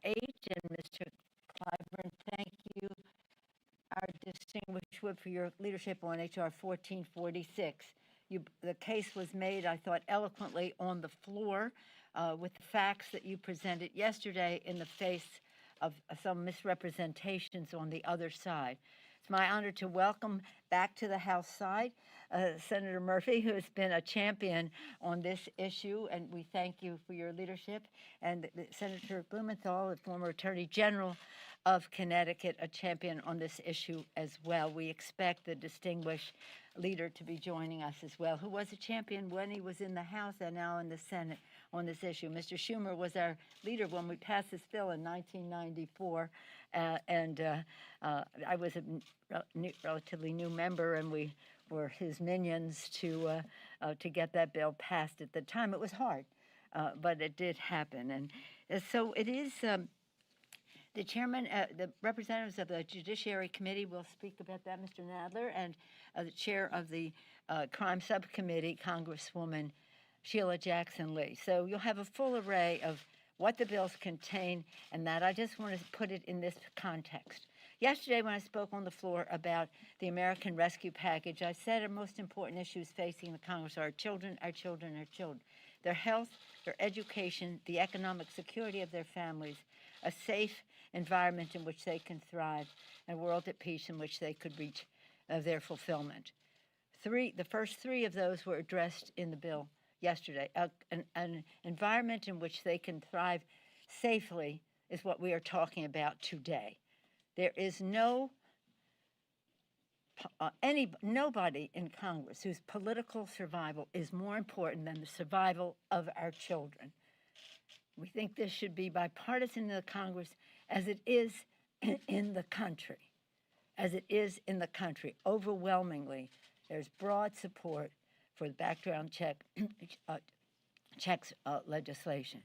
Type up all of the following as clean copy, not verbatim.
H. And Mr. Clyburn, thank you, our distinguished whip, for your leadership on H.R. 1446. The case was made, I thought, eloquently on the floor with the facts that you presented yesterday in the face of some misrepresentations on the other side. It's my honor to welcome back to the House side Senator Murphy, who has been a champion on this issue, and we thank you for your leadership, and Senator Blumenthal, the former Attorney General of Connecticut, a champion on this issue as well. We expect the distinguished leader to be joining us as well, who was a champion when he was in the House and now in the Senate on this issue. Mr. Schumer was our leader when we passed this bill in 1994, and I was a relatively new member, and we were his minions to get that bill passed at the time. It was hard, but it did happen. And so it is, the chairman, the representatives of the Judiciary Committee will speak about that, Mr. Nadler, and the chair of the Crime Subcommittee, Congresswoman Sheila Jackson Lee. So you'll have a full array of what the bills contain, and that I just want to put it in this context. Yesterday, when I spoke on the floor about the American Rescue Package, I said our most important issues facing the Congress are our children, our children, our children. Their health, their education, the economic security of their families, a safe environment in which they can thrive, and a world at peace in which they could reach their fulfillment. The first three of those were addressed in the bill yesterday. An environment in which they can thrive safely is what we are talking about today. There is nobody in Congress whose political survival is more important than the survival of our children. We think this should be bipartisan in the Congress as it is in the country. As it is in the country, overwhelmingly, there's broad support for the background checks legislation.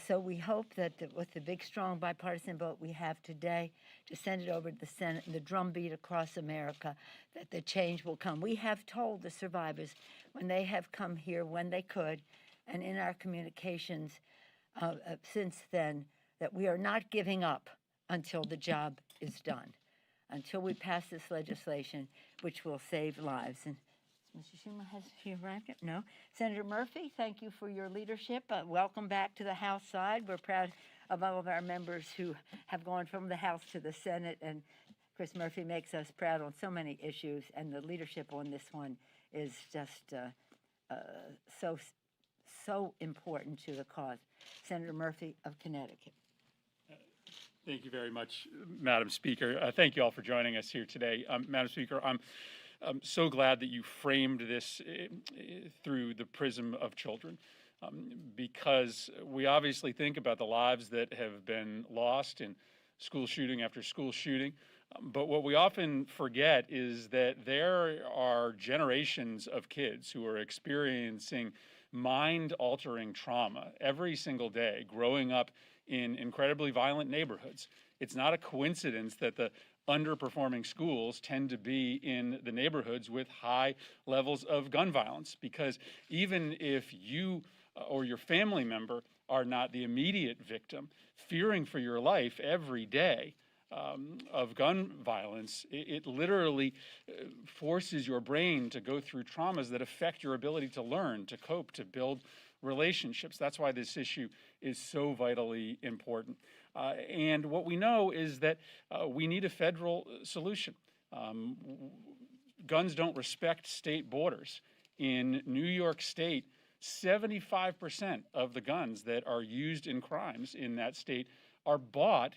So we hope that with the big, strong bipartisan vote we have today to send it over to the Senate and the drumbeat across America, that the change will come. We have told the survivors when they have come here, when they could, and in our communications since then, that we are not giving up until the job is done, until we pass this legislation, which will save lives. And Mr. Schumer, has he arrived yet? No. Senator Murphy, thank you for your leadership. Welcome back to the House side. We're proud of all of our members who have gone from the House to the Senate, and Chris Murphy makes us proud on so many issues, and the leadership on this one is just so important to the cause. Senator Murphy of Connecticut. Thank you very much, Madam Speaker. Thank you all for joining us here today. Madam Speaker, I'm so glad that you framed this through the prism of children, because we obviously think about the lives that have been lost in school shooting after school shooting, but what we often forget is that there are generations of kids who are experiencing mind-altering trauma every single day, growing up in incredibly violent neighborhoods. It's not a coincidence that the underperforming schools tend to be in the neighborhoods with high levels of gun violence, because even if you or your family member are not the immediate victim, fearing for your life every day of gun violence, it literally forces your brain to go through traumas that affect your ability to learn, to cope, to build relationships. That's why this issue is so vitally important. And what we know is that we need a federal solution. Guns don't respect state borders. In New York State, 75% of the guns that are used in crimes in that state are bought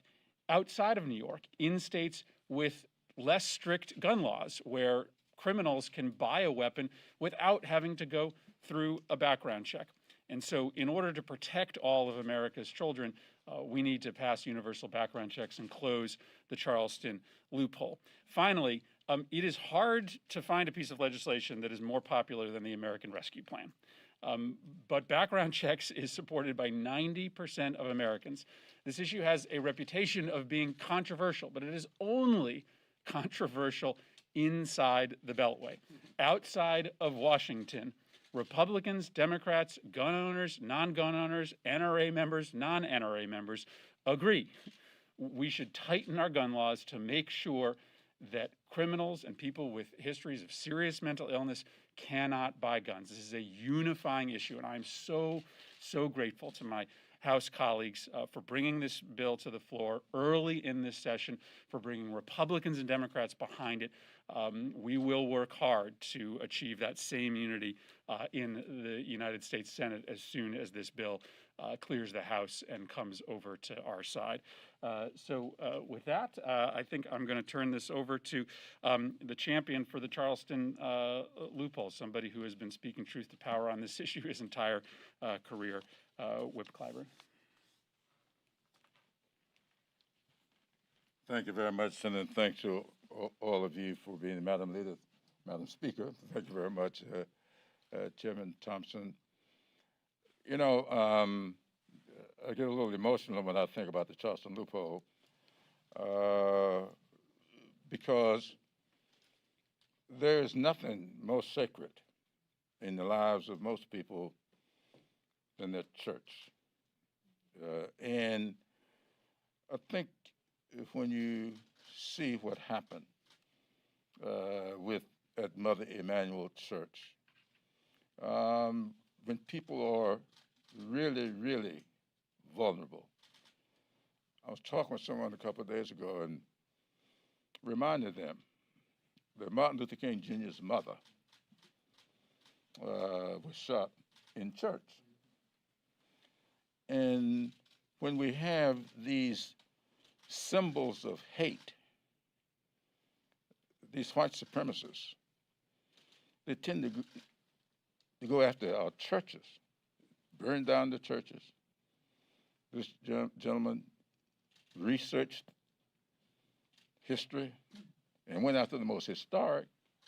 outside of New York, in states with less strict gun laws, where criminals can buy a weapon without having to go through a background check. And so in order to protect all of America's children, we need to pass universal background checks and close the Charleston loophole. Finally, it is hard to find a piece of legislation that is more popular than the American Rescue Plan. But background checks is supported by 90% of Americans. This issue has a reputation of being controversial, but it is only controversial inside the Beltway. Outside of Washington, Republicans, Democrats, gun owners, non-gun owners, NRA members, non-NRA members agree. We should tighten our gun laws to make sure that criminals and people with histories of serious mental illness cannot buy guns. This is a unifying issue, and I'm so grateful to my House colleagues for bringing this bill to the floor early in this session, for bringing Republicans and Democrats behind it. We will work hard to achieve that same unity in the United States Senate as soon as this bill clears the House and comes over to our side. With that, I think I'm going to turn this over to the champion for the Charleston loophole, somebody who has been speaking truth to power on this issue his entire career, Whip Clyburn. Thank you very much, Senator, and thanks to all of you for being Madam Leader, Madam Speaker. Thank you very much, Chairman Thompson. You know, I get a little emotional when I think about the Charleston loophole because there is nothing more sacred in the lives of most people than their church. And I think when you see what happened at Mother Emanuel Church, when people are really, really vulnerable. I was talking with someone a couple of days ago and reminded them that Martin Luther King Jr.'s mother was shot in church. And when we have these symbols of hate, these white supremacists, they tend to go after our churches, burn down the churches. This gentleman researched history and went after the most historic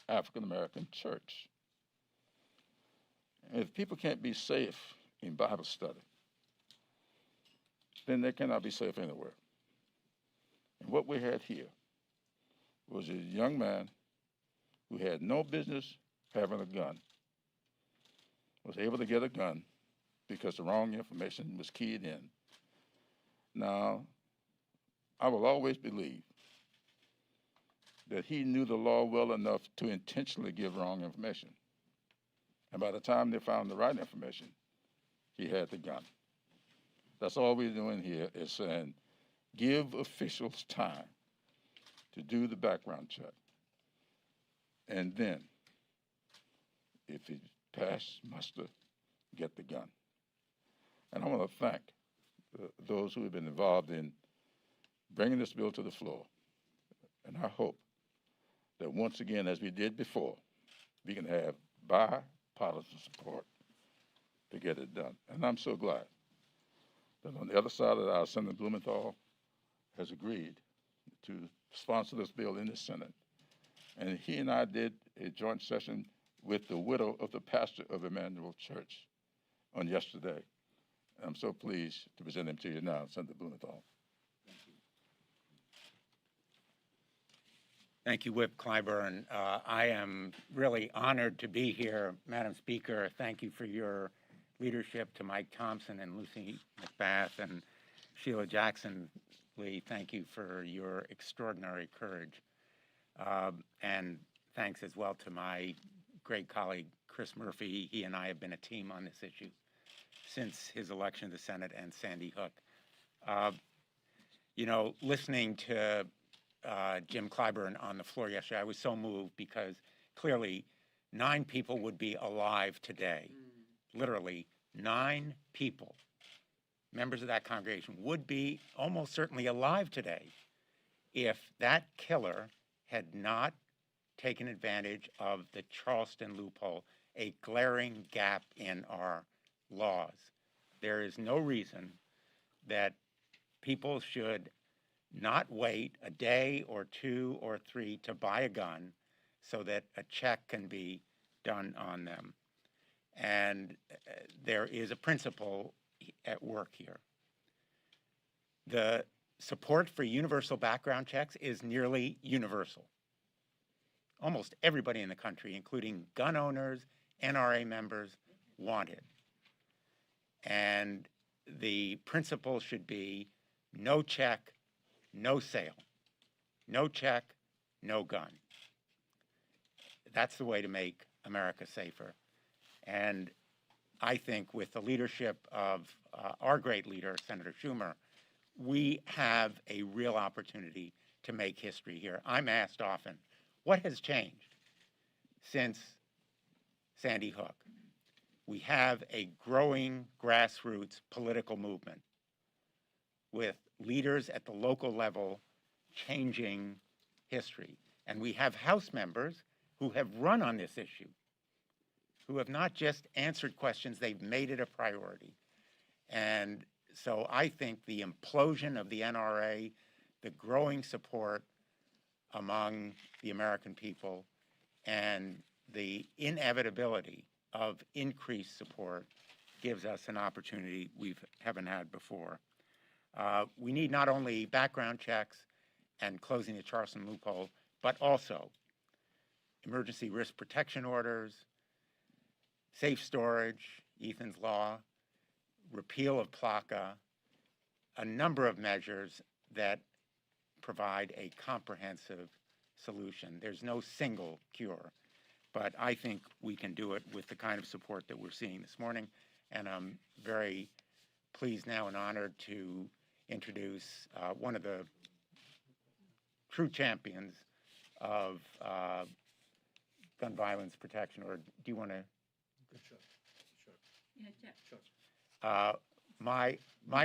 African-American church. And if people can't be safe in Bible study, then they cannot be safe anywhere. And what we had here was a young man who had no business having a gun, was able to get a gun because the wrong information was keyed in. Now, I will always believe that he knew the law well enough to intentionally give wrong information. And by the time they found the right information, he had the gun. That's all we're doing here is saying, give officials time to do the background check. And then, if he passed muster, get the gun. And I want to thank those who have been involved in bringing this bill to the floor. And I hope that once again, as we did before, we can have bipartisan support to get it done. And I'm so glad that on the other side of the aisle, Senator Blumenthal has agreed to sponsor this bill in the Senate. And he and I did a joint session with the widow of the pastor of Emmanuel Church on yesterday. I'm so pleased to present him to you now, Senator Blumenthal. Thank you, Whip Clyburn. I am really honored to be here, Madam Speaker. Thank you for your leadership to Mike Thompson and Lucy McBath and Sheila Jackson. Lee, thank you for your extraordinary courage. And thanks as well to my great colleague, Chris Murphy. He and I have been a team on this issue since his election to the Senate, and Sandy Hook. You know, listening to Jim Clyburn on the floor yesterday, I was so moved because clearly 9 people would be alive today. Literally 9 people, members of that congregation, would be almost certainly alive today if that killer had not taken advantage of the Charleston loophole, a glaring gap in our laws. There is no reason that people should not wait a day or 2 or 3 to buy a gun so that a check can be done on them. And there is a principle at work here. The support for universal background checks is nearly universal. Almost everybody in the country, including gun owners, NRA members, want it. And the principle should be no check, no sale. No check, no gun. That's the way to make America safer. And I think with the leadership of our great leader, Senator Schumer, we have a real opportunity to make history here. I'm asked often, what has changed since Sandy Hook? We have a growing grassroots political movement with leaders at the local level changing history. And we have House members who have run on this issue, who have not just answered questions, they've made it a priority. And so I think the implosion of the NRA, the growing support among the American people, and the inevitability of increased support gives us an opportunity we haven't had before. We need not only background checks and closing the Charleston loophole, but also emergency risk protection orders, safe storage, Ethan's Law, repeal of PLACA, a number of measures that provide a comprehensive solution. There's no single cure, but I think we can do it with the kind of support that we're seeing this morning, and I'm very pleased now and honored to introduce one of the true champions of gun violence protection. Or do you want to? My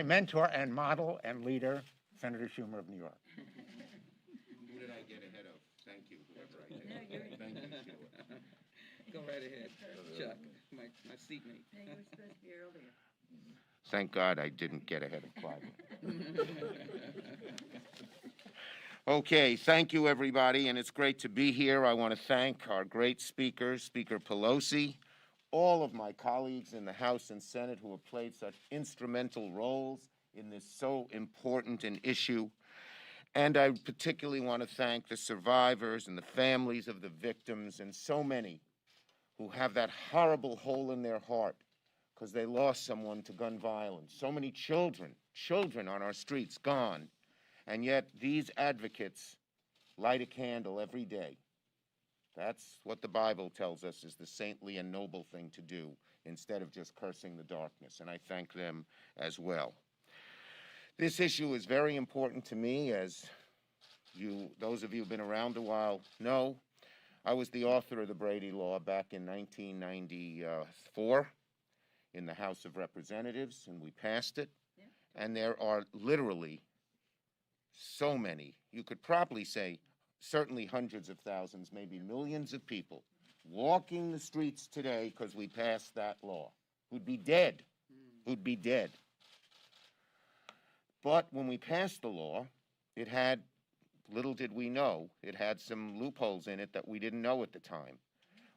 mentor and model and leader, Senator Schumer of New York. Who did I get ahead of? Thank you, whoever I did. Thank you, Sheila. Go right ahead, Chuck, my seatmate. They were supposed to be earlier. Thank God I didn't get ahead of Clive. Okay, thank you, everybody, and it's great to be here. I want to thank our great speakers, Speaker Pelosi, all of my colleagues in the House and Senate who have played such instrumental roles in this so important an issue. And I particularly want to thank the survivors and the families of the victims, and so many who have that horrible hole in their heart because they lost someone to gun violence. So many children on our streets gone. And yet these advocates light a candle every day. That's what the Bible tells us is the saintly and noble thing to do instead of just cursing the darkness. And I thank them as well. This issue is very important to me, as those of you who've been around a while know. I was the author of the Brady Law back in 1994 in the House of Representatives, and we passed it. Yeah. And there are literally so many, you could probably say certainly hundreds of thousands, maybe millions of people walking the streets today because we passed that law, who'd be dead. But when we passed the law, it had, little did we know, it had some loopholes in it that we didn't know at the time.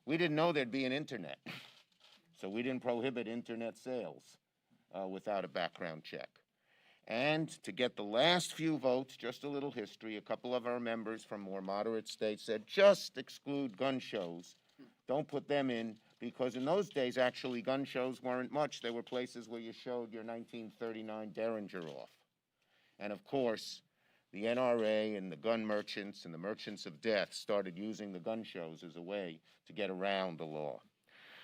We didn't know there'd be an internet, so we didn't prohibit internet sales without a background check. And to get the last few votes, just a little history, a couple of our members from more moderate states said, just exclude gun shows. Don't put them in, because in those days, actually, gun shows weren't much. They were places where you showed your 1939 Derringer off. And of course, the NRA and the gun merchants and the merchants of death started using the gun shows as a way to get around the law.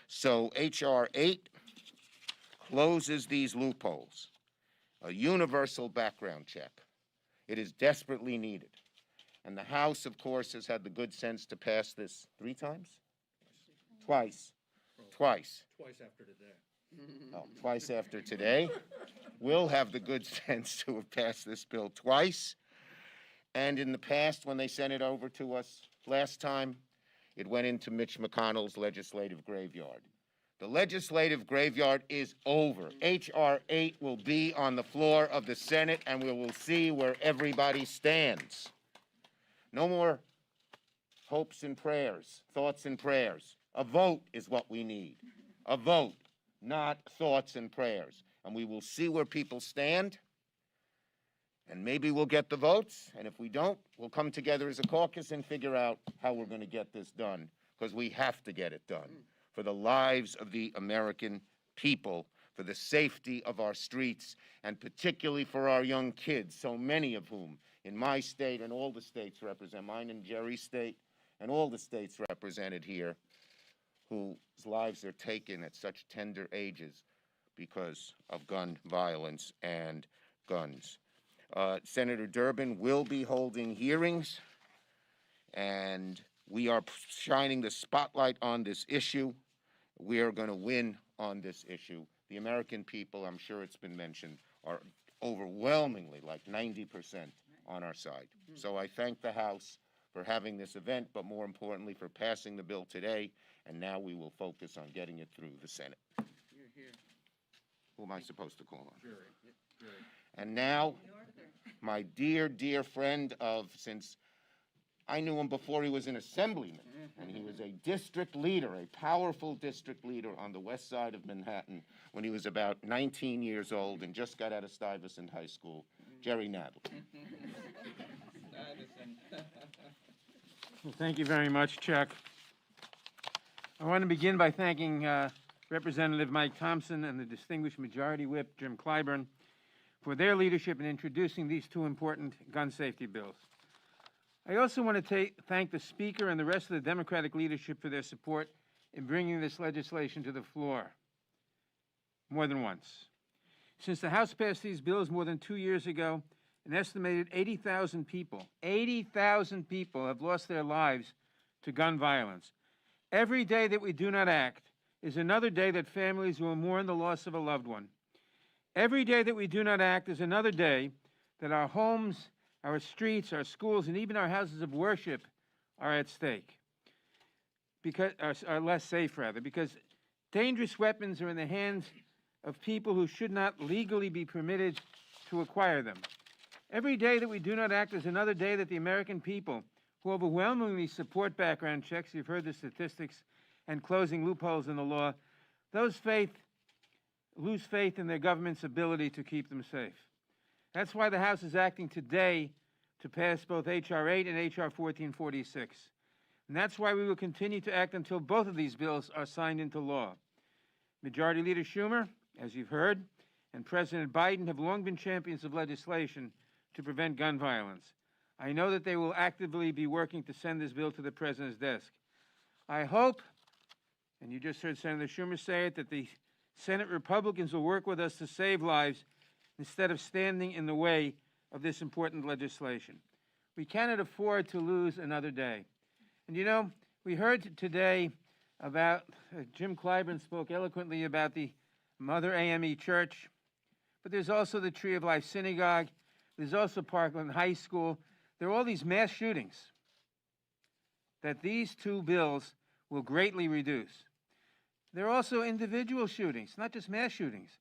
So H.R. 8 closes these loopholes. A universal background check. It is desperately needed. And the House, of course, has had the good sense to pass this 3 times? Twice. Twice after today. Oh, twice after today. We'll have the good sense to have passed this bill twice. And in the past, when they sent it over to us last time, it went into Mitch McConnell's legislative graveyard. The legislative graveyard is over. H.R. 8 will be on the floor of the Senate, and we will see where everybody stands. No more hopes and prayers, thoughts and prayers. A vote is what we need. A vote, not thoughts and prayers. And we will see where people stand, and maybe we'll get the votes, and if we don't, we'll come together as a caucus and figure out how we're going to get this done, because we have to get it done. For the lives of the American people, for for the safety of our streets, and particularly for our young kids, so many of whom in my state and all the states represent, mine and Jerry's state, and all the states represented here, whose lives are taken at such tender ages because of gun violence and guns. Senator Durbin will be holding hearings, and we are shining the spotlight on this issue. We are going to win on this issue. The American people, I'm sure it's been mentioned, are overwhelmingly, like 90%, on our side. So I thank the House for having this event, but more importantly, for passing the bill today, and now we will focus on getting it through the Senate. Who am I supposed to call on? And now, my dear, dear friend of, since I knew him before he was an assemblyman, and he was a district leader, a powerful district leader on the west side of Manhattan when he was about 19 years old and just got out of Stuyvesant High School, Jerry Nadler. Well, thank you very much, Chuck. I want to begin by thanking Representative Mike Thompson and the distinguished Majority Whip, Jim Clyburn, for their leadership in introducing these two important gun safety bills. I also want to thank the Speaker and the rest of the Democratic leadership for their support in bringing this legislation to the floor more than once. Since the House passed these bills more than 2 years ago, an estimated 80,000 people have lost their lives to gun violence. Every day that we do not act is another day that families will mourn the loss of a loved one. Every day that we do not act is another day that our homes, our streets, our schools, and even our houses of worship are at stake, because are less safe, rather, because dangerous weapons are in the hands of people who should not legally be permitted to acquire them. Every day that we do not act is another day that the American people, who overwhelmingly support background checks, you've heard the statistics, and closing loopholes in the law, lose faith in their government's ability to keep them safe. That's why the House is acting today to pass both H.R. 8 and H.R. 1446. And that's why we will continue to act until both of these bills are signed into law. Majority Leader Schumer, as you've heard, and President Biden have long been champions of legislation to prevent gun violence. I know that they will actively be working to send this bill to the President's desk. I hope, and you just heard Senator Schumer say it, that the Senate Republicans will work with us to save lives instead of standing in the way of this important legislation. We cannot afford to lose another day. And you know, we heard today about, Jim Clyburn spoke eloquently about the Mother AME Church, but there's also the Tree of Life Synagogue, there's also Parkland High School. There are all these mass shootings that these two bills will greatly reduce. There are also individual shootings, not just mass shootings,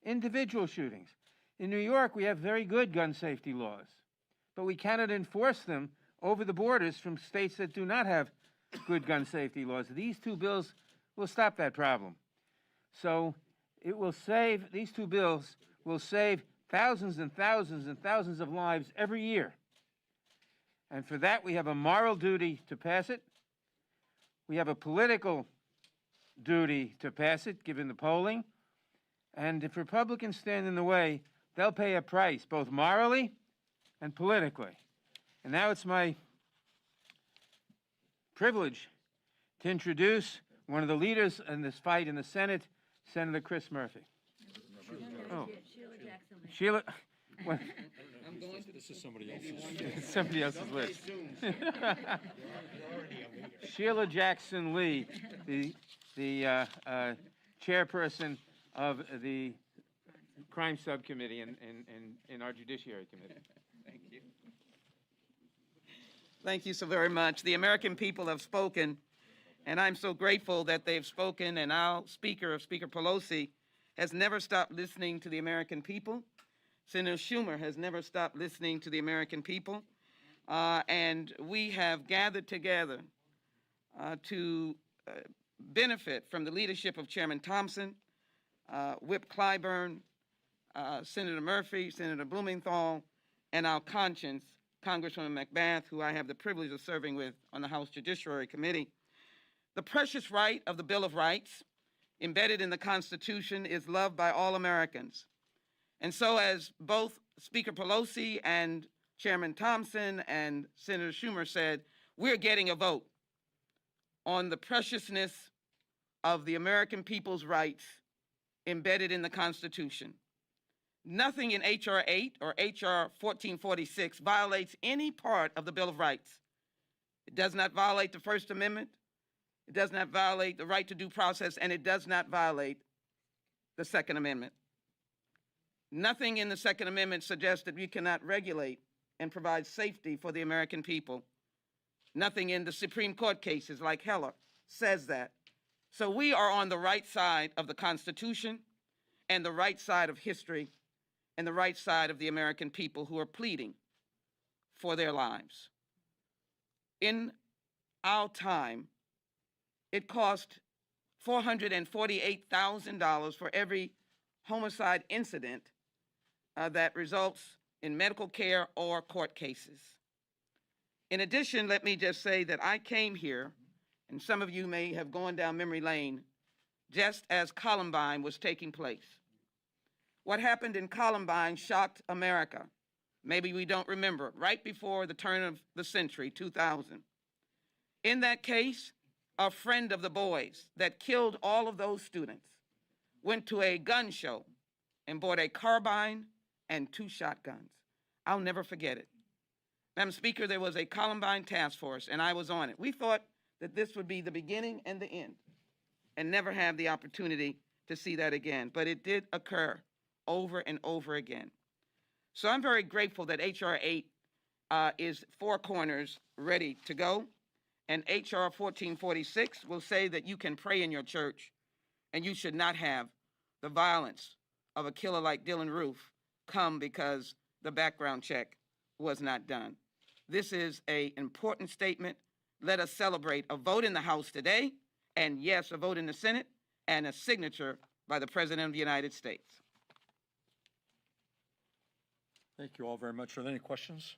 individual shootings. In New York, we have very good gun safety laws, but we cannot enforce them over the borders from states that do not have good gun safety laws. These two bills will stop that problem. So it will save, these two bills will save thousands and thousands and thousands of lives every year. And for that, we have a moral duty to pass it. We have a political duty to pass it, given the polling. And if Republicans stand in the way, they'll pay a price, both morally and politically. And now it's my privilege to introduce one of the leaders in this fight in the Senate, Senator Chris Murphy. Oh, Sheila, well, I'm going to. This is somebody else's. somebody else's list. Sheila Jackson Lee, the chairperson of the Crime Subcommittee in our Judiciary Committee. Thank you. Thank you so very much. The American people have spoken, and I'm so grateful that they've spoken, and our Speaker, Speaker Pelosi, has never stopped listening to the American people. Senator Schumer has never stopped listening to the American people. And we have gathered together to benefit from the leadership of Chairman Thompson, Whip Clyburn, Senator Murphy, Senator Blumenthal, and our conscience, Congresswoman McBath, who I have the privilege of serving with on the House Judiciary Committee. The precious right of the Bill of Rights embedded in the Constitution is loved by all Americans. And so, as both Speaker Pelosi and Chairman Thompson and Senator Schumer said, we're getting a vote on the preciousness of the American people's rights embedded in the Constitution. Nothing in H.R. 8 or H.R. 1446 violates any part of the Bill of Rights. It does not violate the First Amendment. It does not violate the right to due process, and it does not violate the Second Amendment. Nothing in the Second Amendment suggests that we cannot regulate and provide safety for the American people. Nothing in the Supreme Court cases like Heller says that. So we are on the right side of the Constitution and the right side of history and the right side of the American people who are pleading for their lives. In our time, it cost $448,000 for every homicide incident that results in medical care or court cases. In addition, let me just say that I came here, and some of you may have gone down memory lane, just as Columbine was taking place. What happened in Columbine shocked America. Maybe we don't remember, right before the turn of the century, 2000. In that case, a friend of the boys that killed all of those students went to a gun show and bought a carbine and 2 shotguns. I'll never forget it. Madam Speaker, there was a Columbine task force, and I was on it. We thought that this would be the beginning and the end, and never have the opportunity to see that again. But it did occur over and over again. So I'm very grateful that H.R. 8 is 4 corners ready to go, and H.R. 1446 will say that you can pray in your church, and you should not have the violence of a killer like Dylann Roof come because the background check was not done. This is an important statement. Let us celebrate a vote in the House today, and yes, a vote in the Senate, and a signature by the President of the United States. Thank you all very much. Are there any questions?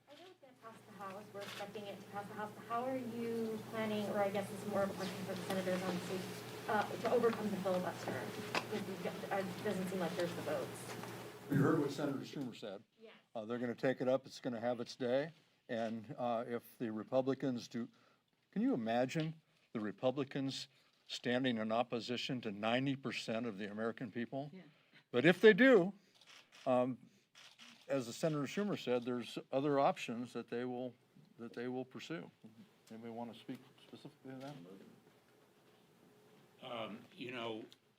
I know it's going to pass the House. We're expecting it to pass the House. How are you planning, or I guess it's more of a question for the senators on state, to overcome the filibuster? Because it doesn't seem like there's the votes. You heard what Senator Schumer said. Yes. They're going to take it up. It's going to have its day. And if the Republicans do, can you imagine the Republicans standing in opposition to 90% of the American people? Yeah. But if they do, as the Senator Schumer said, there's other options that they will pursue. Anybody want to speak specifically to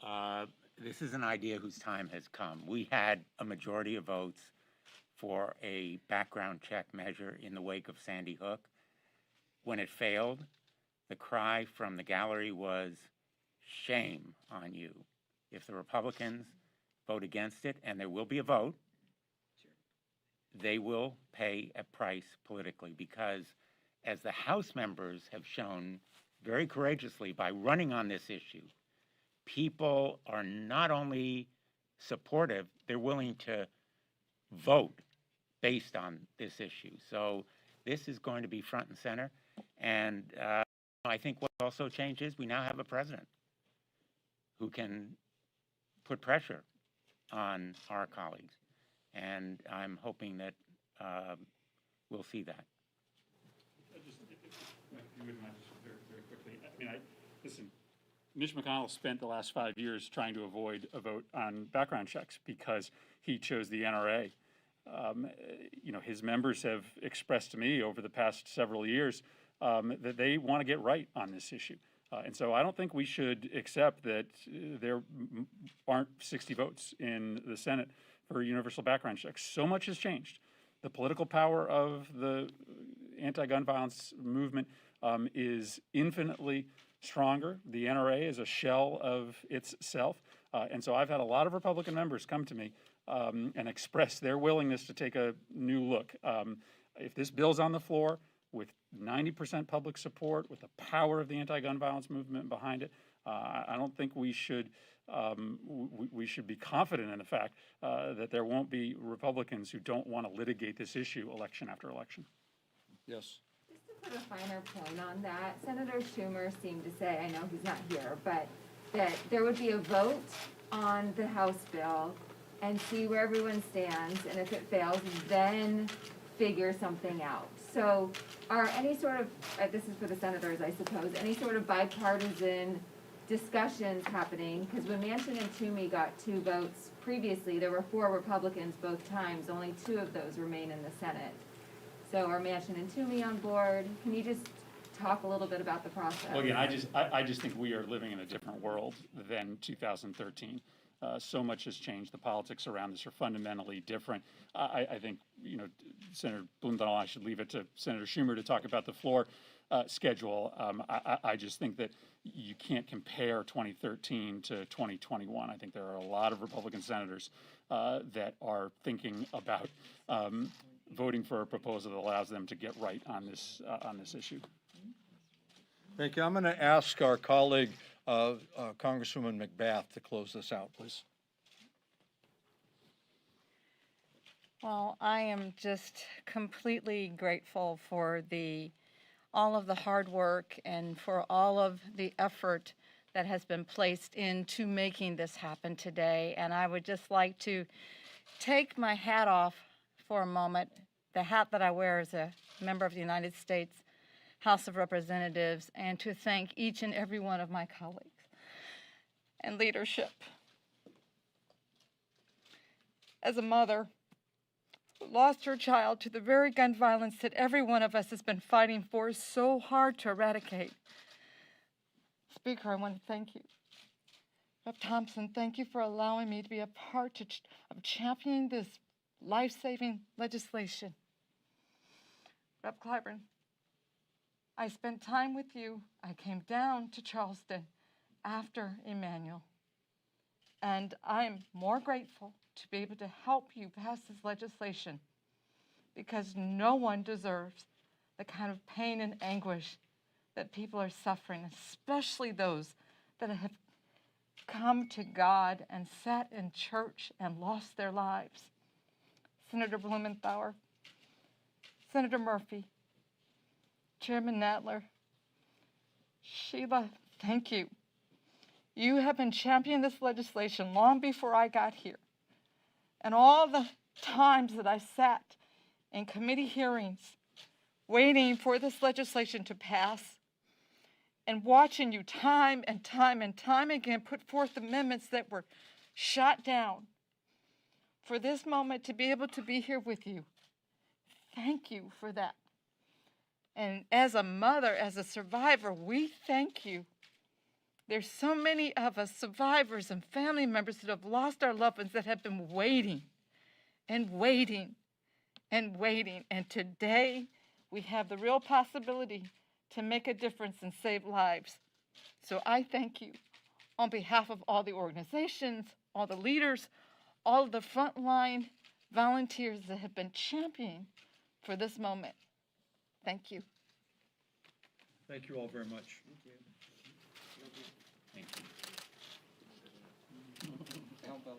that? This is an idea whose time has come. We had a majority of votes for a background check measure in the wake of Sandy Hook. When it failed, the cry from the gallery was, shame on you. If the Republicans vote against it, and there will be a vote, they will pay a price politically, because as the House members have shown very courageously by running on this issue, people are not only supportive, they're willing to vote based on this issue. So this is going to be front and center. And I think what also changes, we now have a president who can put pressure on our colleagues. And I'm hoping that we'll see that. If you wouldn't mind, just very, very quickly. I mean, listen, Mitch McConnell spent the last 5 years trying to avoid a vote on background checks because he chose the NRA. His members have expressed to me over the past several years that they want to get right on this issue. And so I don't think we should accept that there aren't 60 votes in the Senate for universal background checks. So much has changed. The political power of the anti-gun violence movement is infinitely stronger. The NRA is a shell of itself. And so I've had a lot of Republican members come to me and express their willingness to take a new look. If this bill's on the floor with 90% public support, with the power of the anti-gun violence movement behind it, I don't think we should be confident in the fact that there won't be Republicans who don't want to litigate this issue election after election. Yes. Just a put a finer point on that, Senator Schumer seemed to say, I know he's not here, but that there would be a vote on the House bill and see where everyone stands, and if it fails, then figure something out. So are any sort of, this is for the senators, I suppose, any sort of bipartisan discussions happening? Because when Manchin and Toomey got 2 votes previously, there were 4 Republicans both times, only 2 of those remain in the Senate. So are Manchin and Toomey on board? Can you just talk a little bit about the process? Well, again, I just think we are living in a different world than 2013. So much has changed. The politics around this are fundamentally different. I think, Senator Blumenthal, I should leave it to Senator Schumer to talk about the floor schedule. I just think that you can't compare 2013 to 2021. I think there are a lot of Republican senators that are thinking about voting for a proposal that allows them to get right on this issue. Thank you. I'm going to ask our colleague, Congresswoman McBath, to close this out, please. Well, I am just completely grateful for all of the hard work and for all of the effort that has been placed into making this happen today. And I would just like to take my hat off for a moment, the hat that I wear as a member of the United States House of Representatives, and to thank each and every one of my colleagues and leadership. As a mother who lost her child to the very gun violence that every one of us has been fighting for so hard to eradicate, Speaker, I want to thank you. Rep. Thompson, thank you for allowing me to be a part of championing this life-saving legislation. Rep. Clyburn, I spent time with you. I came down to Charleston after Emanuel, and I'm more grateful to be able to help you pass this legislation because no one deserves the kind of pain and anguish that people are suffering, especially those that have come to God and sat in church and lost their lives. Senator Blumenthal, Senator Murphy, Chairman Nadler, Sheila, thank you. You have been championing this legislation long before I got here. And all the times that I sat in committee hearings waiting for this legislation to pass and watching you time and time and time again put forth amendments that were shot down, for this moment to be able to be here with you, thank you for that. And as a mother, as a survivor, we thank you. There's so many of us, survivors and family members that have lost our loved ones that have been waiting and waiting and waiting. And today we have the real possibility to make a difference and save lives. So I thank you on behalf of all the organizations, all the leaders, all of the frontline volunteers that have been championing for this moment. Thank you. Thank you all very much. Thank you. Elbow.